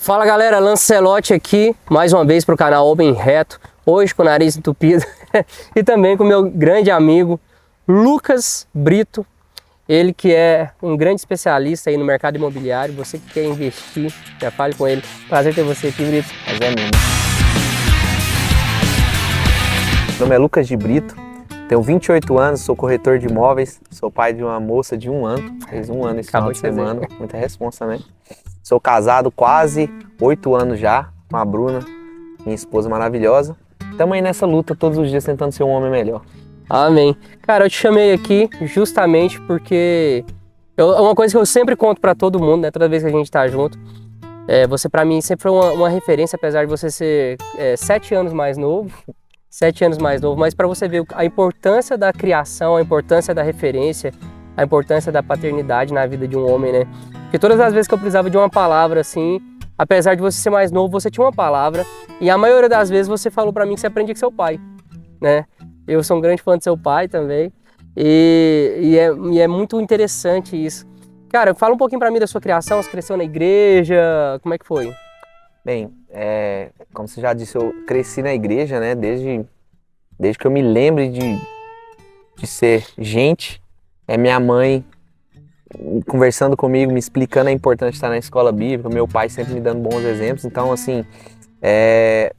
Fala galera, Lancelotti aqui, mais uma vez para o canal Homem Reto, hoje com o nariz entupido e também com o meu grande amigo Lucas Brito, ele que é um grande especialista aí no mercado imobiliário. Você que quer investir, já fale com ele. Prazer ter você aqui, Brito. Prazer é mesmo. Meu nome é Lucas de Brito, tenho 28 anos, sou corretor de imóveis, sou pai de uma moça de 1 ano, fez 1 ano esse final de semana, muita responsa, né? Sou casado quase 8 anos já com a Bruna, minha esposa maravilhosa. Estamos aí nessa luta todos os dias tentando ser um homem melhor. Amém. Cara, eu te chamei aqui justamente porque é uma coisa que eu sempre conto pra todo mundo, né? Toda vez que a gente tá junto. Você pra mim sempre foi uma referência, apesar de você ser 7 anos mais novo. 7 anos mais novo, mas para você ver a importância da criação, a importância da referência, a importância da paternidade na vida de um homem, né? Porque todas as vezes que eu precisava de uma palavra assim, apesar de você ser mais novo, você tinha uma palavra, e a maioria das vezes você falou para mim que você aprendia com seu pai, né? Eu sou um grande fã de seu pai também, e é muito interessante isso. Cara, fala um pouquinho para mim da sua criação, você cresceu na igreja, como é que foi? Bem, como você já disse, eu cresci na igreja, né? Desde que eu me lembro de ser gente. Minha mãe conversando comigo, me explicando a importância de estar na escola bíblica, meu pai sempre me dando bons exemplos. Então, assim,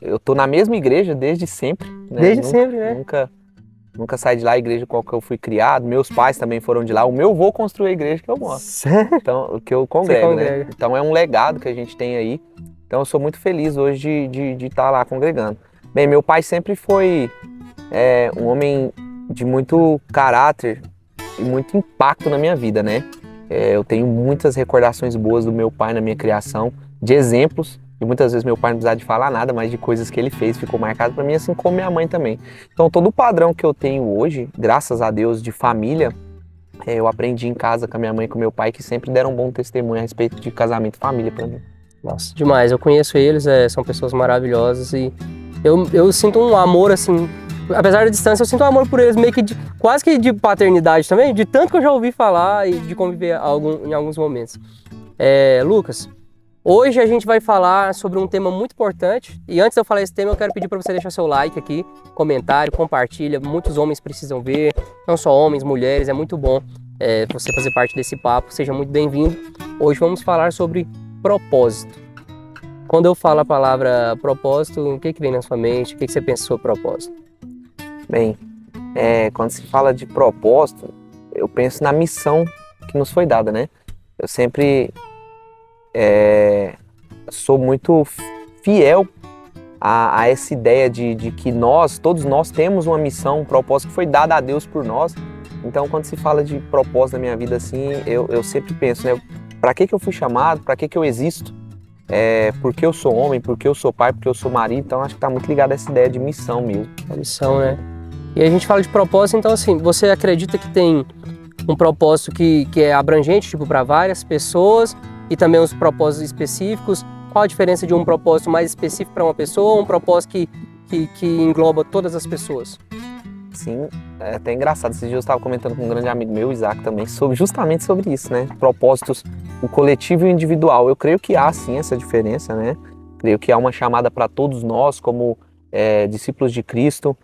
eu tô na mesma igreja desde sempre, né? Desde sempre, né? Nunca saí de lá, a igreja qual que eu fui criado. Meus pais também foram de lá. O meu avô construiu a igreja que eu mostro. Sério? Então, que eu congrego, né? Então, é um legado que a gente tem aí. Então eu sou muito feliz hoje de estar lá congregando. Bem, meu pai sempre foi um homem de muito caráter e muito impacto na minha vida, né? Eu tenho muitas recordações boas do meu pai na minha criação, de exemplos, e muitas vezes meu pai não precisava de falar nada, mas de coisas que ele fez, ficou marcado para mim, assim como minha mãe também. Então todo o padrão que eu tenho hoje, graças a Deus, de família, eu aprendi em casa com a minha mãe e com meu pai, que sempre deram um bom testemunho a respeito de casamento e família para mim. Nossa, demais. Eu conheço eles, são pessoas maravilhosas e eu sinto um amor, assim, apesar da distância, eu sinto um amor por eles meio que quase que de paternidade também, de tanto que eu já ouvi falar e de conviver em alguns momentos. Lucas, hoje a gente vai falar sobre um tema muito importante e antes de eu falar esse tema, eu quero pedir para você deixar seu like aqui, comentário, compartilha. Muitos homens precisam ver, não só homens, mulheres, é muito bom você fazer parte desse papo. Seja muito bem-vindo. Hoje vamos falar sobre propósito. Quando eu falo a palavra propósito, o que vem na sua mente? O que você pensa sobre propósito? Bem, quando se fala de propósito, eu penso na missão que nos foi dada, né? Eu sempre sou muito fiel a essa ideia de que todos nós temos uma missão, um propósito que foi dado a Deus por nós. Então, quando se fala de propósito na minha vida, assim, eu sempre penso, né? Para que eu fui chamado? Para que eu existo? Porque eu sou homem, porque eu sou pai, porque eu sou marido. Então acho que está muito ligado a essa ideia de missão mesmo. A missão, né? E a gente fala de propósito, então assim, você acredita que tem um propósito que é abrangente, tipo, para várias pessoas e também os propósitos específicos? Qual a diferença de um propósito mais específico para uma pessoa ou um propósito que engloba todas as pessoas? Sim, é até engraçado. Esses dias eu estava comentando com um grande amigo meu, Isaac, também, justamente sobre isso, né? Propósitos, o coletivo e o individual. Eu creio que há, sim, essa diferença, né? Creio que há uma chamada para todos nós, como discípulos de Cristo,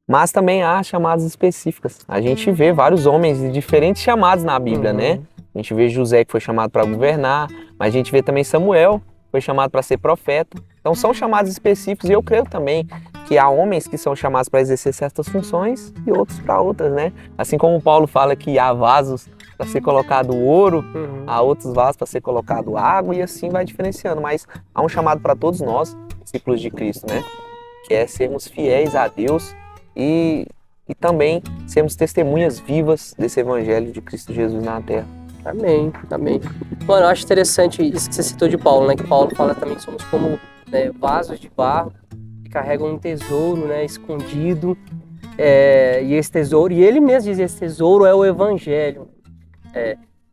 mas também há chamadas específicas. A gente vê vários homens de diferentes chamados na Bíblia, né? A gente vê José, que foi chamado para governar, mas a gente vê também Samuel, que foi chamado para ser profeta. Então são chamados específicos e eu creio também que há homens que são chamados para exercer certas funções e outros para outras, né? Assim como Paulo fala que há vasos para ser colocado ouro, há outros vasos para ser colocado água e assim vai diferenciando. Mas há um chamado para todos nós, discípulos de Cristo, né? Que é sermos fiéis a Deus e também sermos testemunhas vivas desse evangelho de Cristo Jesus na Terra. Amém, amém. Mano, eu acho interessante isso que você citou de Paulo, né? Que Paulo fala também que somos como vasos de barro que carregam um tesouro, né, escondido. E esse tesouro, e ele mesmo diz, esse tesouro é o evangelho.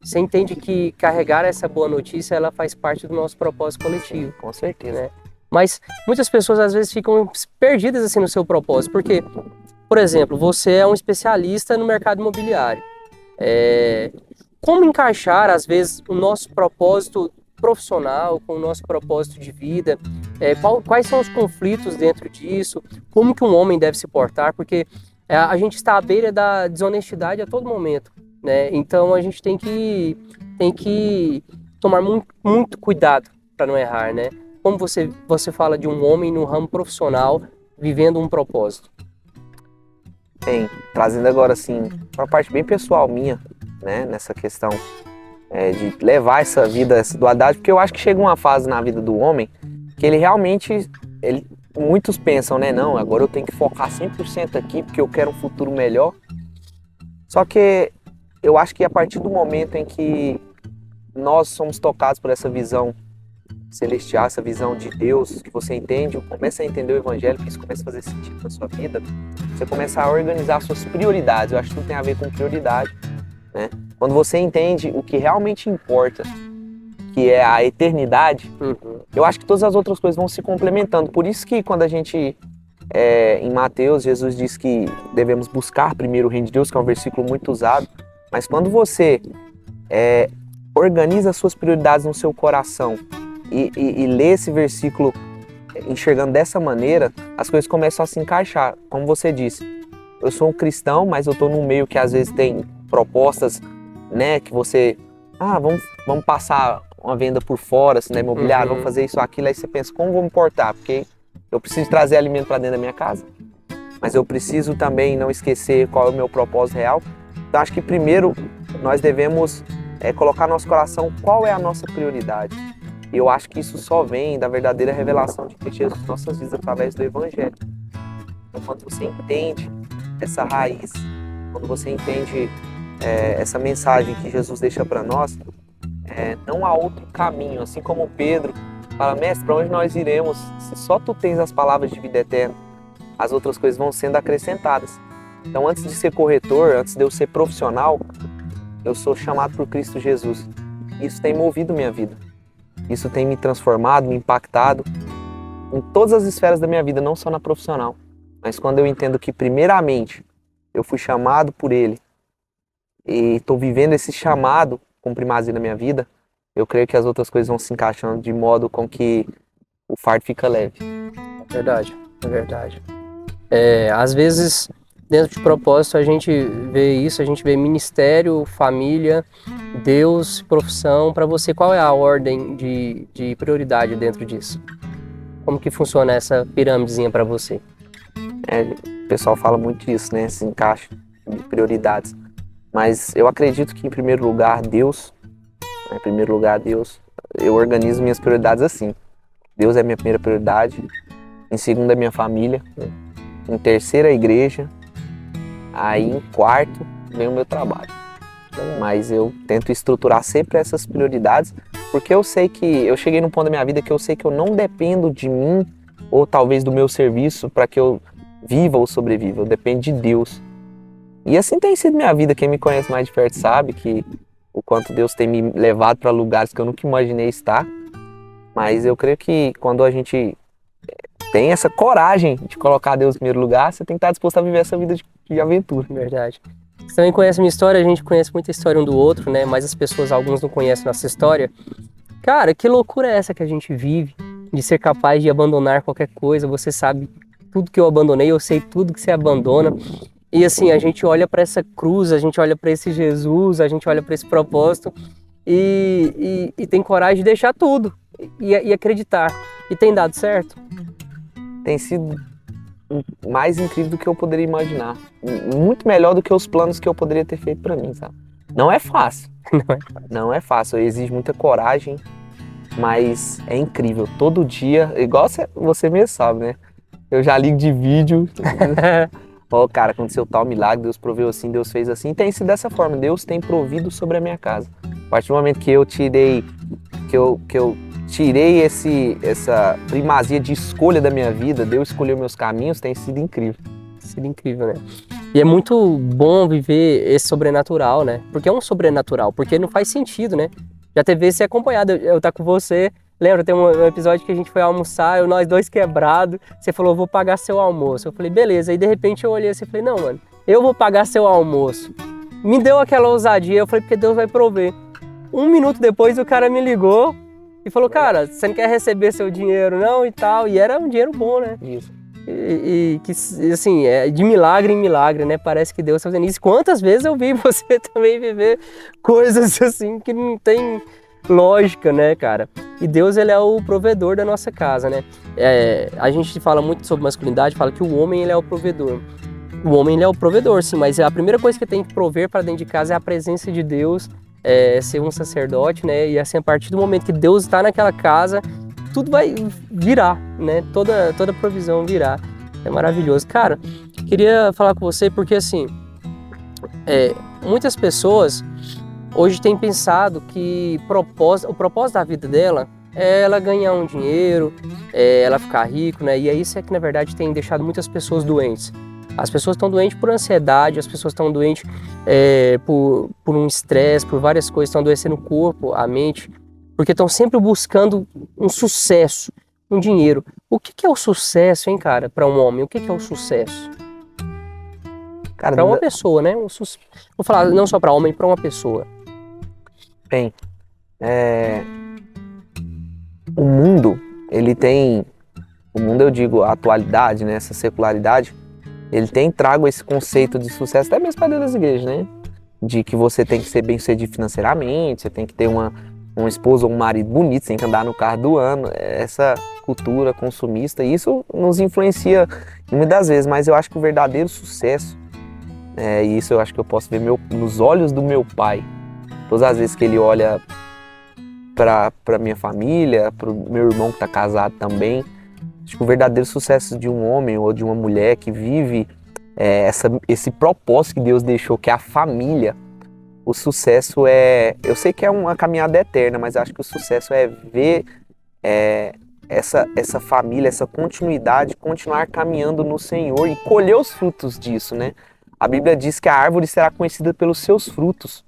Você entende que carregar essa boa notícia, ela faz parte do nosso propósito coletivo. Com certeza. Né? Mas muitas pessoas às vezes ficam perdidas assim no seu propósito, porque, por exemplo, você é um especialista no mercado imobiliário. Como encaixar, às vezes, o nosso propósito profissional, com o nosso propósito de vida, quais são os conflitos dentro disso, como que um homem deve se portar, porque a gente está à beira da desonestidade a todo momento, né? Então a gente tem que tomar muito, muito cuidado para não errar, né? Como você fala de um homem no ramo profissional vivendo um propósito? Bem, trazendo agora assim, uma parte bem pessoal minha, né, nessa questão de levar essa vida, essa dualidade, porque eu acho que chega uma fase na vida do homem que ele realmente, muitos pensam, né, não, agora eu tenho que focar 100% aqui porque eu quero um futuro melhor. Só que eu acho que a partir do momento em que nós somos tocados por essa visão celestial, essa visão de Deus, que você entende, começa a entender o evangelho, que isso começa a fazer sentido na sua vida, você começa a organizar suas prioridades. Eu acho que tudo tem a ver com prioridade, né? Quando você entende o que realmente importa, que é a eternidade, eu acho que todas as outras coisas vão se complementando. Por isso que quando a gente, em Mateus, Jesus diz que devemos buscar primeiro o reino de Deus, que é um versículo muito usado, mas quando você organiza as suas prioridades no seu coração e lê esse versículo enxergando dessa maneira, as coisas começam a se encaixar. Como você disse, eu sou um cristão, mas eu estou num meio que às vezes tem propostas, né, que você, vamos passar uma venda por fora, assim, né, imobiliário, vamos fazer isso, aquilo, aí você pensa, como vou me portar? Porque eu preciso trazer alimento para dentro da minha casa, mas eu preciso também não esquecer qual é o meu propósito real. Então acho que primeiro nós devemos colocar no nosso coração qual é a nossa prioridade. E eu acho que isso só vem da verdadeira revelação de Cristo Jesus em nossas vidas através do Evangelho. Então, quando você entende essa raiz, quando você entende essa mensagem que Jesus deixa para nós, não há outro caminho. Assim como Pedro fala, mestre, para onde nós iremos? Se só tu tens as palavras de vida eterna, as outras coisas vão sendo acrescentadas. Então, antes de ser corretor, antes de eu ser profissional, eu sou chamado por Cristo Jesus. Isso tem movido minha vida. Isso tem me transformado, me impactado em todas as esferas da minha vida, não só na profissional. Mas quando eu entendo que, primeiramente, eu fui chamado por Ele e estou vivendo esse chamado com primazia na minha vida, eu creio que as outras coisas vão se encaixando de modo com que o fardo fica leve. É verdade. Às vezes, dentro de propósito, a gente vê isso, a gente vê ministério, família, Deus, profissão. Para você, qual é a ordem de prioridade dentro disso? Como que funciona essa pirâmidezinha para você? O pessoal fala muito disso, né? Esse encaixe de prioridades. Mas eu acredito que, em primeiro lugar, Deus. Eu organizo minhas prioridades assim. Deus é minha primeira prioridade. Em segundo, é minha família. Em terceiro, a igreja. Aí, em quarto, vem o meu trabalho. Mas eu tento estruturar sempre essas prioridades, porque eu sei que eu cheguei num ponto da minha vida que eu sei que eu não dependo de mim ou talvez do meu serviço para que eu viva ou sobreviva. Eu dependo de Deus. E assim tem sido minha vida. Quem me conhece mais de perto sabe que o quanto Deus tem me levado para lugares que eu nunca imaginei estar. Mas eu creio que quando a gente tem essa coragem de colocar Deus em primeiro lugar, você tem que estar disposto a viver essa vida de aventura. Verdade. Você também conhece a minha história, a gente conhece muita história um do outro, né? Mas as pessoas, alguns não conhecem nossa história. Cara, que loucura é essa que a gente vive, de ser capaz de abandonar qualquer coisa? Você sabe tudo que eu abandonei, eu sei tudo que você abandona. E assim, a gente olha para essa cruz, a gente olha para esse Jesus, a gente olha para esse propósito e tem coragem de deixar tudo e acreditar. E tem dado certo? Tem sido mais incrível do que eu poderia imaginar. Muito melhor do que os planos que eu poderia ter feito para mim, sabe? Não é fácil. Não é fácil. Exige muita coragem, mas é incrível. Todo dia, igual você mesmo sabe, né? Eu já ligo de vídeo. Cara, aconteceu tal milagre, Deus proveu assim, Deus fez assim. Tem sido dessa forma. Deus tem provido sobre a minha casa. A partir do momento que eu tirei essa primazia de escolha da minha vida, Deus escolheu meus caminhos, tem sido incrível. Né? E é muito bom viver esse sobrenatural, né? Porque é um sobrenatural, porque não faz sentido, né? Já teve esse acompanhado, eu tá com você, lembra, tem um episódio que a gente foi almoçar, nós dois quebrados, você falou, vou pagar seu almoço. Eu falei, beleza, aí de repente eu olhei assim e falei, não, mano, eu vou pagar seu almoço. Me deu aquela ousadia, eu falei, porque Deus vai prover. 1 minuto depois o cara me ligou, e falou, cara, você não quer receber seu dinheiro não e tal, e era um dinheiro bom, né? Isso. E que, assim, é de milagre em milagre, né? Parece que Deus está fazendo isso. Quantas vezes eu vi você também viver coisas assim que não tem lógica, né, cara? E Deus, ele é o provedor da nossa casa, né? A gente fala muito sobre masculinidade, fala que o homem, ele é o provedor. O homem, ele é o provedor, sim, mas a primeira coisa que tem que prover para dentro de casa é a presença de Deus, ser um sacerdote, né? E assim, a partir do momento que Deus está naquela casa, tudo vai virar, né? Toda provisão virá. É maravilhoso. Cara, queria falar com você porque, assim, muitas pessoas hoje têm pensado que o propósito da vida dela é ela ganhar um dinheiro, ela ficar rico, né? E é isso que, na verdade, tem deixado muitas pessoas doentes. As pessoas estão doentes por ansiedade, as pessoas estão doentes por um estresse, por várias coisas, estão adoecendo o corpo, a mente, porque estão sempre buscando um sucesso, um dinheiro. O que é o sucesso, hein, cara, para um homem? O que é o sucesso? Cara, Para uma pessoa, né? Vou falar não só para homem, para uma pessoa. bem, o mundo, ele tem, o mundo eu digo, a atualidade, né, essa secularidade, ele tem trago esse conceito de sucesso, até mesmo para dentro das igrejas, né? De que você tem que ser bem-sucedido financeiramente, você tem que ter uma esposa ou um marido bonito, você tem que andar no carro do ano, essa cultura consumista, e isso nos influencia muitas das vezes, mas eu acho que o verdadeiro sucesso, e isso eu acho que eu posso ver nos olhos do meu pai, todas as vezes que ele olha para minha família, para o meu irmão que está casado também, acho que o verdadeiro sucesso de um homem ou de uma mulher que vive esse propósito que Deus deixou, que é a família, o sucesso eu sei que é uma caminhada eterna, mas acho que o sucesso é ver essa família, essa continuidade, continuar caminhando no Senhor e colher os frutos disso, né? A Bíblia diz que a árvore será conhecida pelos seus frutos.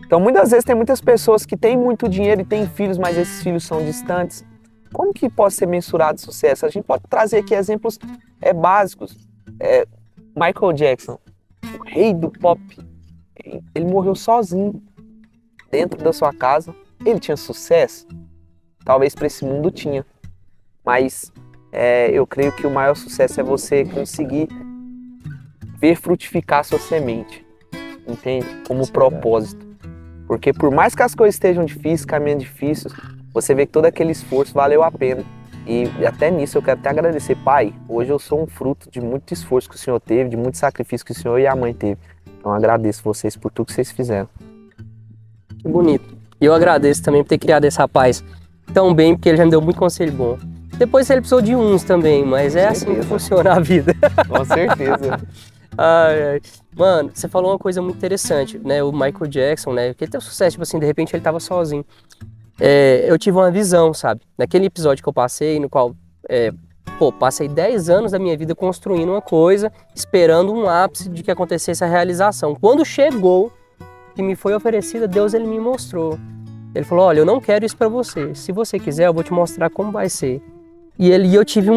Então, muitas vezes tem muitas pessoas que têm muito dinheiro e têm filhos, mas esses filhos são distantes. Como que pode ser mensurado sucesso? A gente pode trazer aqui exemplos básicos. Michael Jackson, o rei do pop, ele morreu sozinho, dentro da sua casa. Ele tinha sucesso? Talvez para esse mundo tinha. Mas eu creio que o maior sucesso é você conseguir ver frutificar a sua semente, entende? Como propósito. Porque por mais que as coisas estejam difíceis, caminhando difíceis, você vê que todo aquele esforço valeu a pena. E até nisso eu quero até agradecer, Pai, hoje eu sou um fruto de muito esforço que o Senhor teve, de muito sacrifício que o Senhor e a mãe teve. Então eu agradeço vocês por tudo que vocês fizeram. Que bonito. E eu agradeço também por ter criado esse rapaz tão bem, porque ele já me deu muito conselho bom. Depois ele precisou de uns também, mas é assim que funciona a vida. Com certeza. Ai. Mano, você falou uma coisa muito interessante, né? O Michael Jackson, né? Que ele teve sucesso, tipo assim, de repente ele tava sozinho. Eu tive uma visão, sabe? Naquele episódio que eu passei, no qual, passei 10 anos da minha vida construindo uma coisa, esperando um ápice de que acontecesse a realização. Quando chegou, que me foi oferecida, Deus, ele me mostrou. Ele falou, olha, eu não quero isso pra você. Se você quiser, eu vou te mostrar como vai ser. E eu tive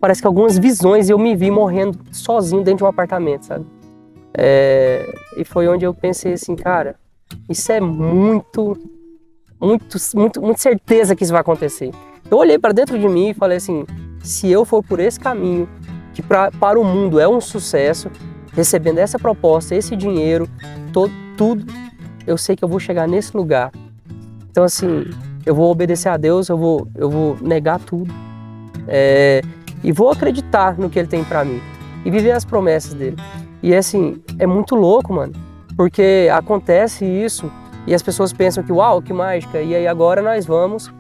parece que algumas visões, e eu me vi morrendo sozinho dentro de um apartamento, sabe? E foi onde eu pensei assim, cara, isso é muito certeza que isso vai acontecer. Eu olhei para dentro de mim e falei assim, se eu for por esse caminho, que para o mundo é um sucesso, recebendo essa proposta, esse dinheiro, tudo, eu sei que eu vou chegar nesse lugar. Então assim, eu vou obedecer a Deus, eu vou negar tudo, e vou acreditar no que Ele tem para mim e viver as promessas dele. E assim, é muito louco, mano, porque acontece isso e as pessoas pensam que, uau, que mágica, e aí agora nós vamos,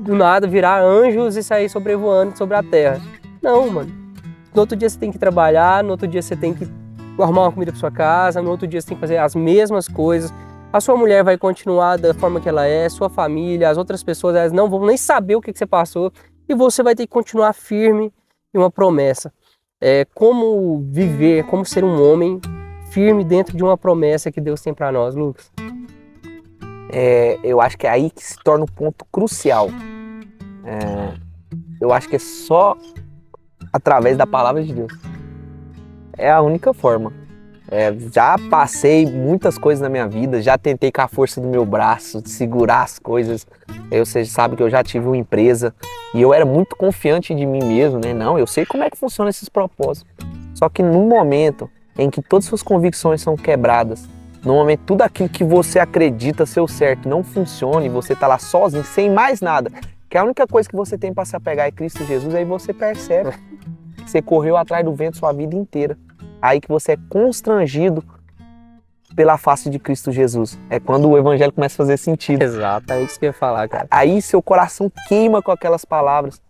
do nada, virar anjos e sair sobrevoando sobre a terra. Não, mano. No outro dia você tem que trabalhar, no outro dia você tem que arrumar uma comida para sua casa, no outro dia você tem que fazer as mesmas coisas. A sua mulher vai continuar da forma que ela é, sua família, as outras pessoas, elas não vão nem saber o que você passou, e você vai ter que continuar firme em uma promessa. Como viver, como ser um homem firme dentro de uma promessa que Deus tem para nós, Lucas? Eu acho que é aí que se torna um ponto crucial. Eu acho que é só através da palavra de Deus. É a única forma. Já passei muitas coisas na minha vida, já tentei com a força do meu braço segurar as coisas. Você sabe que eu já tive uma empresa e eu era muito confiante de mim mesmo, né? Não, eu sei como é que funcionam esses propósitos. Só que no momento em que todas as suas convicções são quebradas, no momento tudo aquilo que você acredita ser o certo não funciona e você tá lá sozinho, sem mais nada, que a única coisa que você tem para se apegar é Cristo Jesus, aí você percebe que você correu atrás do vento sua vida inteira. Aí que você é constrangido pela face de Cristo Jesus. É quando o evangelho começa a fazer sentido. Exatamente isso que eu ia falar, cara. Aí seu coração queima com aquelas palavras.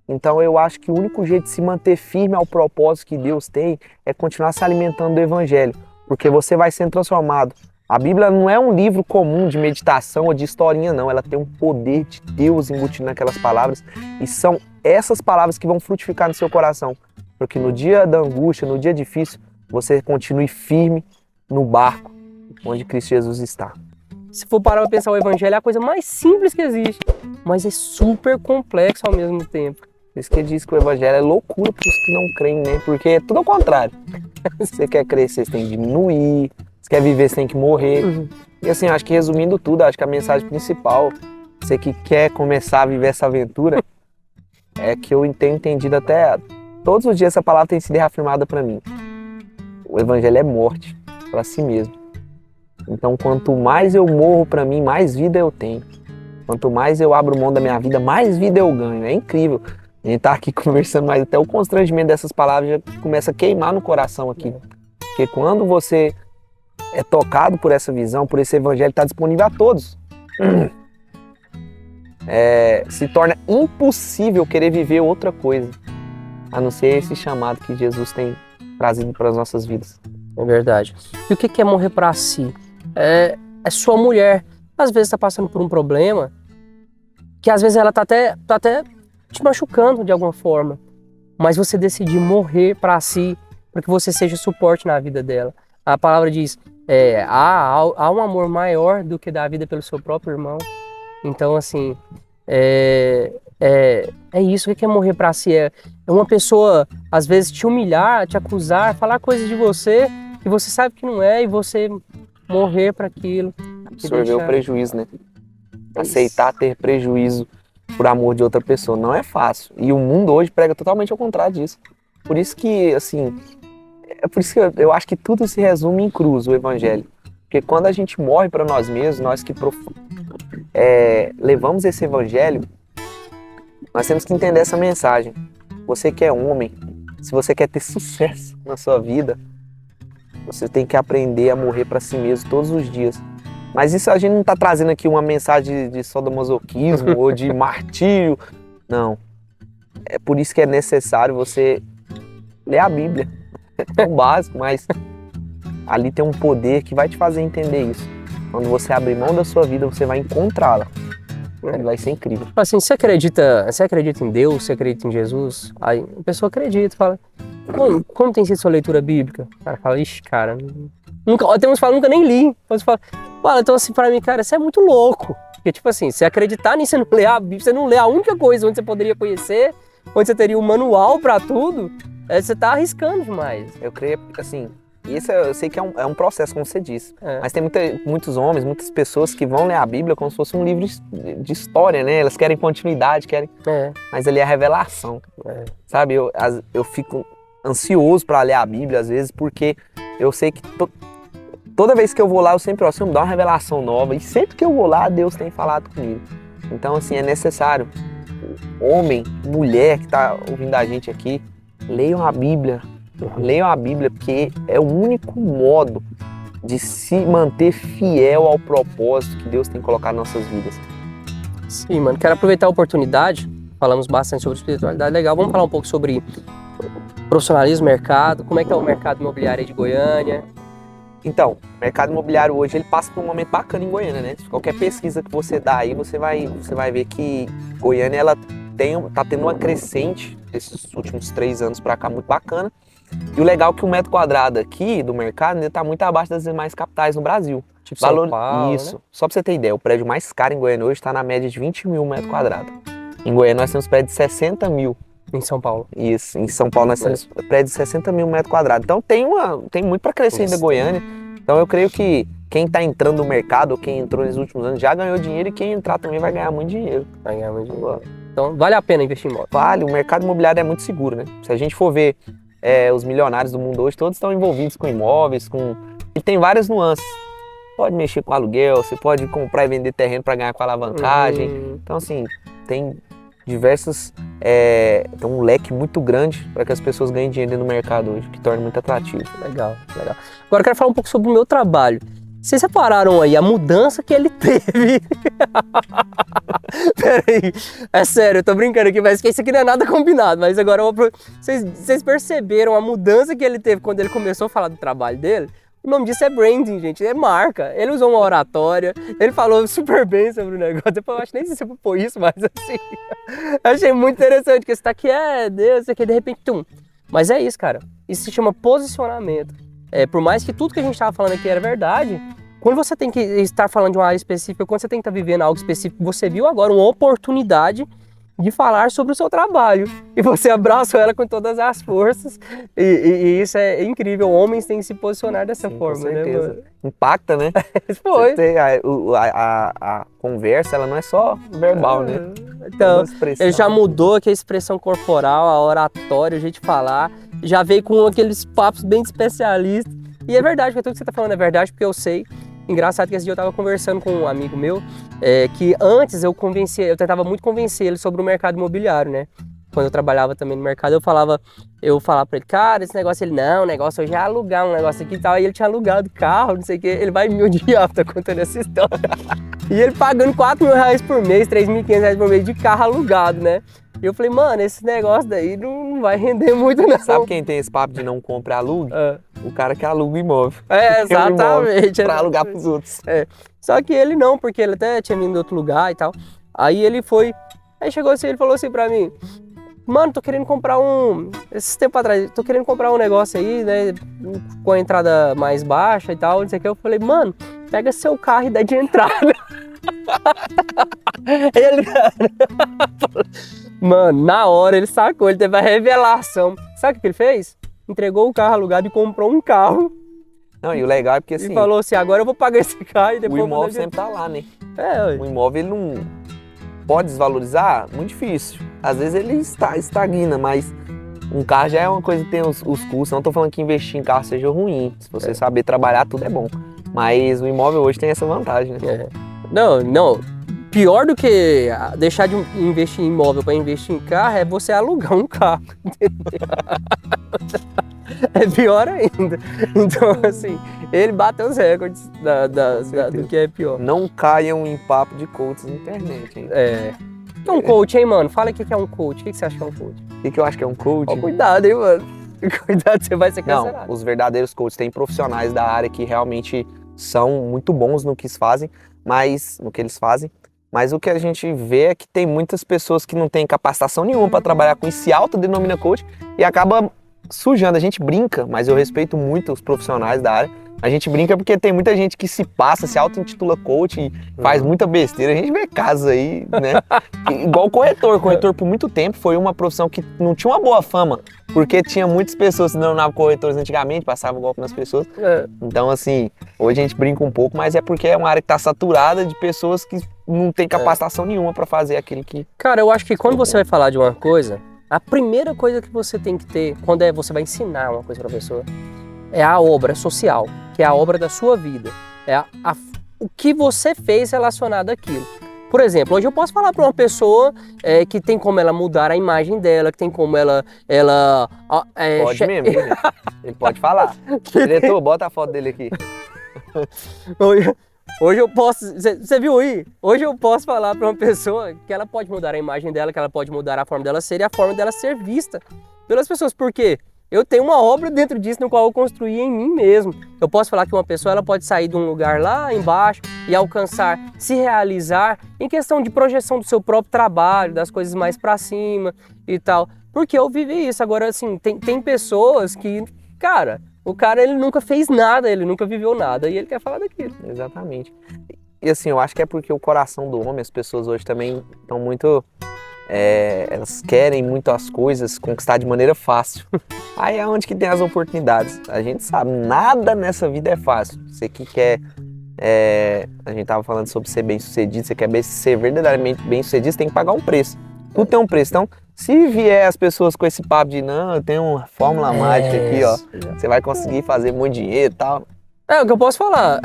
Então eu acho que o único jeito de se manter firme ao propósito que Deus tem é continuar se alimentando do evangelho. Porque você vai sendo transformado. A Bíblia não é um livro comum de meditação ou de historinha, não. Ela tem um poder de Deus embutido naquelas palavras. E são essas palavras que vão frutificar no seu coração. Porque no dia da angústia, no dia difícil, você continue firme no barco onde Cristo Jesus está. Se for parar pra pensar, o evangelho é a coisa mais simples que existe, mas é super complexo ao mesmo tempo. Por isso que diz que o evangelho é loucura para os que não creem, né? Porque é tudo ao contrário. Você quer crescer, você tem que diminuir. Você quer viver, você tem que morrer. E assim, acho que resumindo tudo, acho que a mensagem principal, você que quer começar a viver essa aventura, é que eu tenho entendido até todos os dias essa palavra tem sido reafirmada para mim. O evangelho é morte para si mesmo. Então, quanto mais eu morro para mim, mais vida eu tenho. Quanto mais eu abro mão da minha vida, mais vida eu ganho. É incrível. A gente tá aqui conversando, mas até o constrangimento dessas palavras já começa a queimar no coração aqui. Porque quando você é tocado por essa visão, por esse evangelho que está disponível a todos, se torna impossível querer viver outra coisa, a não ser esse chamado que Jesus tem trazido para as nossas vidas. É verdade. E o que é morrer para si? É sua mulher. Às vezes está passando por um problema que às vezes ela tá até te machucando de alguma forma. Mas você decidir morrer para si, para que você seja suporte na vida dela. A palavra diz, há um amor maior do que dar a vida pelo seu próprio irmão. Então, assim, é isso. O que é morrer para si? É uma pessoa, às vezes, te humilhar, te acusar, falar coisas de você que você sabe que não é, e você morrer para aquilo. Absorver o prejuízo, né? Aceitar ter prejuízo por amor de outra pessoa não é fácil. E o mundo hoje prega totalmente ao contrário disso. Por isso que, assim, por isso que eu acho que tudo se resume em cruz, o evangelho. Porque quando a gente morre para nós mesmos, nós que levamos esse evangelho, nós temos que entender essa mensagem. Você que é homem, se você quer ter sucesso na sua vida, você tem que aprender a morrer para si mesmo todos os dias. Mas isso a gente não está trazendo aqui uma mensagem de sadomasoquismo ou de martírio. Não. É por isso que é necessário você ler a Bíblia. É tão básico, mas ali tem um poder que vai te fazer entender isso. Quando você abrir mão da sua vida, você vai encontrá-la. Vai ser incrível. Assim, você acredita em Deus, você acredita em Jesus? Aí a pessoa acredita, fala, como tem sido sua leitura bíblica? O cara fala, ixi, cara, nunca, tem uns que falam, nunca nem li. Você fala, então assim, pra mim, cara, você é muito louco. Porque, tipo assim, você acreditar nisso, você não lê a Bíblia, você não lê a única coisa onde você poderia conhecer, onde você teria um manual pra tudo, você tá arriscando demais. Eu creio, assim, isso eu sei que é um processo, como você disse. Mas tem muitos homens, muitas pessoas que vão ler a Bíblia como se fosse um livro de história, né? Elas querem continuidade, mas ali é a revelação. Sabe, eu fico ansioso para ler a Bíblia, às vezes, porque eu sei que toda vez que eu vou lá, eu sempre, Senhor, me dá uma revelação nova. E sempre que eu vou lá, Deus tem falado comigo. Então, assim, é necessário. Homem, mulher que está ouvindo a gente aqui, leiam a Bíblia. Leiam a Bíblia, porque é o único modo de se manter fiel ao propósito que Deus tem colocado nas nossas vidas. Sim, mano. Quero aproveitar a oportunidade. Falamos bastante sobre espiritualidade. Legal. Vamos falar um pouco sobre profissionalismo, mercado. Como é que é o mercado imobiliário aí de Goiânia? Então, o mercado imobiliário hoje ele passa por um momento bacana em Goiânia, né? Qualquer pesquisa que você dá aí, você vai ver que Goiânia ela tá tendo uma crescente esses últimos 3 anos para cá muito bacana. E o legal é que o metro quadrado aqui do mercado está muito abaixo das demais capitais no Brasil. Tipo São Paulo, Isso. Né? Só para você ter ideia, o prédio mais caro em Goiânia hoje está na média de 20 mil metros quadrados. Em Goiânia nós temos prédio de 60 mil. Em São Paulo. Isso, em São Paulo nós temos prédio de 60 mil metros quadrados. Então tem muito para crescer ainda Goiânia. Então eu creio que quem está entrando no mercado, ou quem entrou nos últimos anos, já ganhou dinheiro e quem entrar também vai ganhar muito dinheiro. Vai ganhar muito dinheiro. Então vale a pena investir em imóvel. Vale, o mercado imobiliário é muito seguro, né? Se a gente for ver os milionários do mundo hoje, todos estão envolvidos com imóveis, e tem várias nuances. Pode mexer com aluguel, você pode comprar e vender terreno para ganhar com alavancagem. Então assim, tem diversas, tem um leque muito grande para que as pessoas ganhem dinheiro no mercado hoje, que torna muito atrativo. Legal, legal. Agora eu quero falar um pouco sobre o meu trabalho. Vocês separaram aí a mudança que ele teve? Peraí, é sério, eu tô brincando aqui, mas isso aqui não é nada combinado, mas agora vocês perceberam a mudança que ele teve quando ele começou a falar do trabalho dele? O nome disso é branding, gente, é marca. Ele usou uma oratória, ele falou super bem sobre o negócio. Depois eu acho nem sei se eu vou pôr isso, mas assim, achei muito interessante, que esse tá aqui Deus, isso aqui de repente, Mas é isso, cara, isso se chama posicionamento. Por mais que tudo que a gente tava falando aqui era verdade, quando você tem que estar falando de uma área específica, quando você tem que estar vivendo algo específico, você viu agora uma oportunidade de falar sobre o seu trabalho. E você abraçou ela com todas as forças. E isso é incrível. Homens têm que se posicionar dessa forma, com certeza, né? Impacta, né? Foi. A conversa, ela não é só verbal, né? Então, ele já mudou aqui a expressão corporal, a oratória, o jeito de falar. Já veio com aqueles papos bem especialistas. E é verdade, porque tudo que você está falando é verdade, porque eu sei. Engraçado que esse dia eu estava conversando com um amigo meu, que antes eu tentava muito convencer ele sobre o mercado imobiliário, né? Quando eu trabalhava também no mercado, eu falava pra ele, cara, esse negócio, o negócio hoje é alugar um negócio aqui e tal. E ele tinha alugado carro, não sei o que, ele vai me odiar, tá contando essa história. E ele pagando R$4.000 por mês, R$3.500 por mês de carro alugado, né? E eu falei, mano, esse negócio daí não vai render muito, não. Sabe quem tem esse papo de não compra alugue? O cara que aluga o imóvel. Exatamente. Pra alugar pros outros. Só que ele não, porque ele até tinha vindo de outro lugar e tal. Aí ele foi, aí chegou assim, ele falou assim pra mim, mano, tô querendo comprar esses tempos atrás, tô querendo comprar um negócio aí, né, com a entrada mais baixa e tal, não sei o que. Eu falei, mano, pega seu carro e dá de entrada. Ele, mano, na hora ele sacou, ele teve a revelação. Sabe o que ele fez? Entregou o carro alugado e comprou um carro. Não, e o legal é porque assim... E falou assim, agora eu vou pagar esse carro e depois... O imóvel sempre tá lá, né? Ué. O imóvel, ele não pode desvalorizar? Muito difícil. Às vezes ele estagna, mas um carro já é uma coisa que tem os custos. Não tô falando que investir em carro seja ruim. Se você saber trabalhar, tudo é bom. Mas o imóvel hoje tem essa vantagem, né? Não. Pior do que deixar de investir em imóvel para investir em carro é você alugar um carro. É pior ainda. Então, assim, ele bateu os recordes do que é pior. Não caiam em papo de coaches na internet, hein? É um coach, hein, mano? Fala o que é um coach. O que você acha que é um coach? O que eu acho que é um coach? Ó, cuidado, hein, mano? Cuidado, você vai ser cancelado. Não, os verdadeiros coaches têm profissionais da área que realmente são muito bons no que eles fazem, mas o que a gente vê é que tem muitas pessoas que não têm capacitação nenhuma para trabalhar com isso, se autodenomina coach e acaba sujando. A gente brinca, mas eu respeito muito os profissionais da área. A gente brinca porque tem muita gente que se passa, se auto-intitula coach e faz muita besteira. A gente vê casos aí, né? Igual corretor. Corretor por muito tempo foi uma profissão que não tinha uma boa fama, porque tinha muitas pessoas que se denominavam corretores antigamente, passavam golpe nas pessoas. Então, assim, hoje a gente brinca um pouco, mas é porque é uma área que está saturada de pessoas que não tem capacitação nenhuma para fazer aquilo que... Cara, eu acho que quando você vai falar de uma coisa, a primeira coisa que você tem que ter, quando você vai ensinar uma coisa para a pessoa, é a obra social, que é a obra da sua vida. É o que você fez relacionado àquilo. Por exemplo, hoje eu posso falar para uma pessoa que tem como ela mudar a imagem dela, que tem como ela pode mesmo, gente. Ele pode falar. Diretor, bota a foto dele aqui. Hoje eu posso, você viu aí? Hoje eu posso falar para uma pessoa que ela pode mudar a imagem dela, que ela pode mudar a forma dela ser e a forma dela ser vista pelas pessoas. Por quê? Eu tenho uma obra dentro disso no qual eu construí em mim mesmo. Eu posso falar que uma pessoa ela pode sair de um lugar lá embaixo e alcançar, se realizar em questão de projeção do seu próprio trabalho, das coisas mais para cima e tal. Porque eu vivi isso. Agora, assim, tem pessoas que, cara, o cara ele nunca fez nada, ele nunca viveu nada e ele quer falar daquilo. Exatamente. E assim, eu acho que é porque o coração do homem, as pessoas hoje também estão muito elas querem muito as coisas, conquistar de maneira fácil. Aí é onde que tem as oportunidades. A gente sabe, nada nessa vida é fácil. Você que quer, a gente tava falando sobre ser bem-sucedido, você quer ser verdadeiramente bem-sucedido, você tem que pagar um preço. Tudo tem um preço. Então, se vier as pessoas com esse papo de não, eu tenho uma fórmula mágica aqui, ó, você vai conseguir fazer muito dinheiro e tal. O que eu posso falar,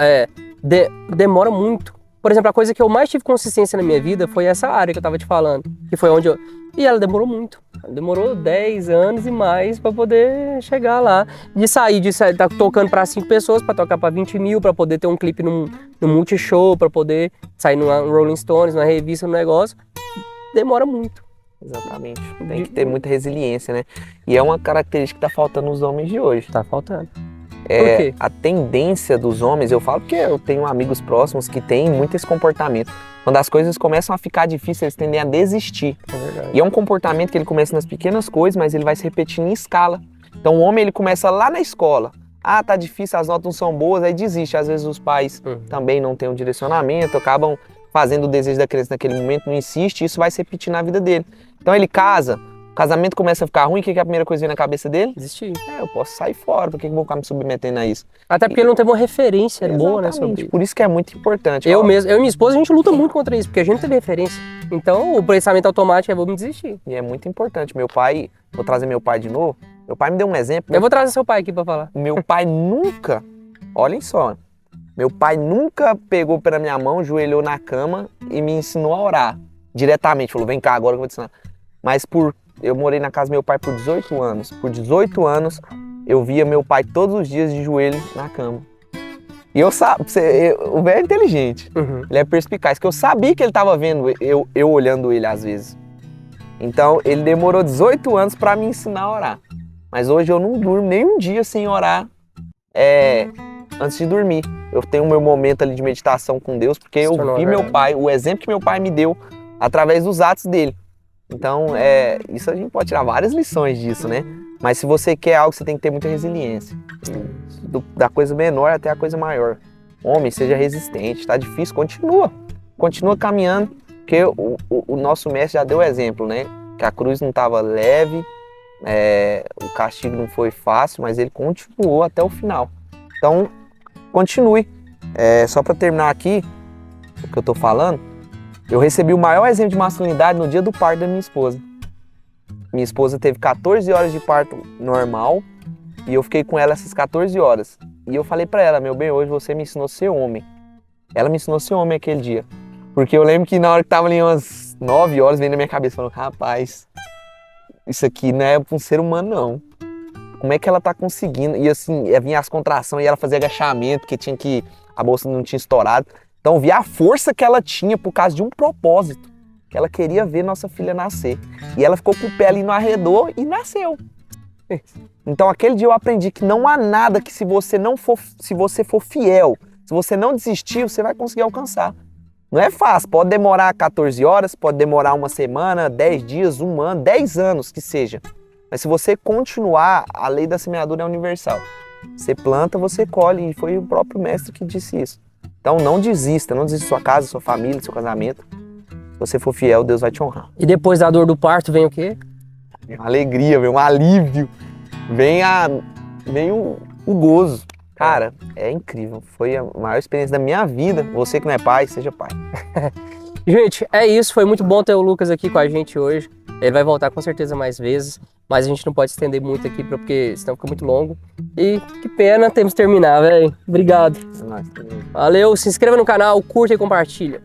demora muito. Por exemplo, a coisa que eu mais tive consistência na minha vida foi essa área que eu tava te falando, que foi onde eu... E ela demorou muito. Demorou 10 anos e mais pra poder chegar lá. De sair, tá tocando pra 5 pessoas, pra tocar pra 20 mil, pra poder ter um clipe no Multishow, pra poder sair no Rolling Stones, numa revista, no negócio. Demora muito. Exatamente. Tem que ter muita resiliência, né? E é uma característica que tá faltando nos homens de hoje. Tá faltando. Por quê? A tendência dos homens, eu falo porque eu tenho amigos próximos que têm muito esse comportamento. Quando as coisas começam a ficar difíceis, eles tendem a desistir. É verdade. E é um comportamento que ele começa nas pequenas coisas, mas ele vai se repetindo em escala. Então o homem, ele começa lá na escola. Ah, tá difícil, as notas não são boas, aí desiste. Às vezes os pais também não têm um direcionamento, acabam fazendo o desejo da criança naquele momento, não insiste, e isso vai se repetir na vida dele. Então ele casa, o casamento começa a ficar ruim, o que é a primeira coisa que vem na cabeça dele? Desistir. Eu posso sair fora, por que eu vou ficar me submetendo a isso? Até porque ele não teve uma referência boa, né, sobre Exatamente, isso. por isso que é muito importante. Eu e minha esposa, a gente luta muito contra isso, porque a gente não teve referência. Então, o pensamento automático é vou me desistir. E é muito importante. Meu pai, vou trazer meu pai de novo, meu pai me deu um exemplo. Eu vou trazer seu pai aqui pra falar. Meu pai nunca, olhem só, meu pai nunca pegou pela minha mão, joelhou na cama e me ensinou a orar diretamente. Falou, vem cá agora que eu vou te ensinar. Mas eu morei na casa do meu pai por 18 anos. Por 18 anos, eu via meu pai todos os dias de joelho na cama. E o velho é inteligente, ele é perspicaz, que eu sabia que ele estava vendo eu olhando ele às vezes. Então, ele demorou 18 anos para me ensinar a orar. Mas hoje eu não durmo nem um dia sem orar antes de dormir. Eu tenho o meu momento ali de meditação com Deus, porque eu vi meu pai, o exemplo que meu pai me deu através dos atos dele. Então, isso a gente pode tirar várias lições disso, né? Mas se você quer algo, você tem que ter muita resiliência. Da coisa menor até a coisa maior. Homem, seja resistente, tá difícil, continua caminhando, porque o nosso mestre já deu o exemplo, né? Que a cruz não estava leve, o castigo não foi fácil, mas ele continuou até o final. Então, continue. Só para terminar aqui, o que eu tô falando, eu recebi o maior exemplo de masculinidade no dia do parto da minha esposa. Minha esposa teve 14 horas de parto normal e eu fiquei com ela essas 14 horas. E eu falei pra ela, meu bem, hoje você me ensinou a ser homem. Ela me ensinou a ser homem aquele dia. Porque eu lembro que na hora que tava ali umas 9 horas, veio na minha cabeça, falando, rapaz, isso aqui não é pra um ser humano, não. Como é que ela tá conseguindo? E assim, vinha as contrações e ela fazia agachamento, porque a bolsa não tinha estourado. Então eu via a força que ela tinha por causa de um propósito. Que ela queria ver nossa filha nascer. E ela ficou com o pé ali no arredor e nasceu. Então aquele dia eu aprendi que não há nada que se você for fiel, se você não desistir, você vai conseguir alcançar. Não é fácil, pode demorar 14 horas, pode demorar uma semana, 10 dias, um ano, 10 anos que seja. Mas se você continuar, a lei da semeadura é universal. Você planta, você colhe, e foi o próprio mestre que disse isso. Então não desista da sua casa, da sua família, do seu casamento. Se você for fiel, Deus vai te honrar. E depois da dor do parto vem o quê? Vem uma alegria, vem um alívio, vem o gozo. Cara, é incrível. Foi a maior experiência da minha vida. Você que não é pai, seja pai. Gente, é isso. Foi muito bom ter o Lucas aqui com a gente hoje. Ele vai voltar com certeza mais vezes. Mas a gente não pode estender muito aqui, porque senão fica muito longo. E que pena, temos que terminar, velho. Obrigado. É nóis, também. Valeu, se inscreva no canal, curta e compartilha.